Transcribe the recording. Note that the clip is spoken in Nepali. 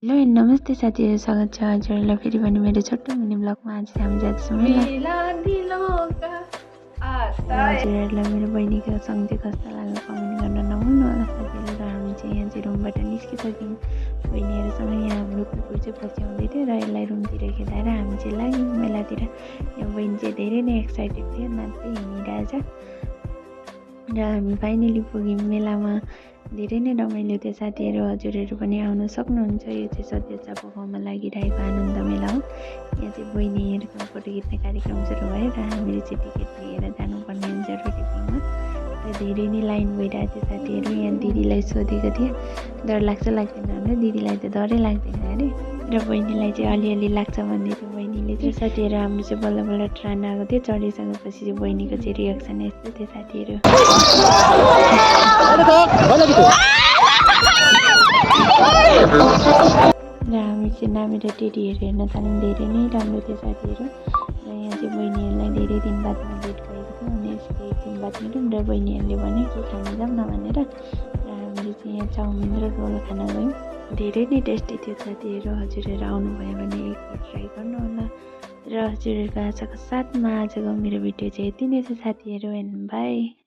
हेलो एन्ड नमस्ते साथीहरू, स्वागत छ हजुरहरूलाई फेरि पनि मेरो छोटो मिनी ब्लगमा। आज चाहिँ हामी जाँदैछौँ मेला र हजुरहरूलाई मेरो बहिनीको सङ्ग चाहिँ कस्तो लाग्यो कमेन्ट गर्न नभुल्नु होला साथीहरू। र हामी चाहिँ यहाँ चाहिँ रुमबाट निस्किसक्यौँ। बहिनीहरूसँग यहाँ हाम्रो कुकुर चाहिँ पछि आउँदै थियो र यसलाई रुमतिर खेदाएर हामी चाहिँ लाग्यौँ मेलातिर। यहाँ बहिनी चाहिँ धेरै नै एक्साइटेड थियो, नाच्दै हिँडिरहेछ र हामी फाइनली पुग्यौँ मेलामा। धेरै नै रमाइलो थियो साथीहरू, हजुरहरू पनि आउन सक्नुहुन्छ। यो चाहिँ सत्यचापा गाउँमा लागिरहेको आनन्द मेला हो। यहाँ चाहिँ बहिनीहरूको फोटो खिच्ने कार्यक्रम सुरु भयो र हामीले चाहिँ टिकट लिएर जानुपर्ने हुन्छ रोटेपिङमा। र धेरै नै लाइन भइरहेको थियो साथीहरू। यहाँ दिदीलाई सोधेको थियो डर लाग्छ लाग्दैन भनेर, दिदीलाई त डरै लाग्दैन अरे र बहिनीलाई चाहिँ अलिअलि लाग्छ भन्दै थियो बहिनीले चाहिँ। साथीहरू हाम्रो चाहिँ बल्ल बल्ल ट्रेन आएको थियो, चढिसकेपछि चाहिँ बहिनीको चाहिँ रिएक्सन यस्तो थियो साथीहरू। र हामी चाहिँ नामेर टेडीहरू हेर्न थाल्यौँ, धेरै नै राम्रो थियो साथीहरू। र यहाँ चाहिँ बहिनीहरूलाई धेरै दिन बादमा भेट भएको थियो, अनि यसरी एकदिन बात गऱ्यौँ र बहिनीहरूले भने के खान जाऊँ न भनेर। र हामीले चाहिँ यहाँ चाउमिन र रोल खान गयौँ, धेरै नै टेस्टी थियो साथीहरू। हजुरहरू आउनुभयो भने एकपल्ट ट्राई गर्नु होला। र हजुरहरूको आशाको साथमा आजको मेरो भिडियो चाहिँ यति नै छ साथीहरू, एन्ड बाई।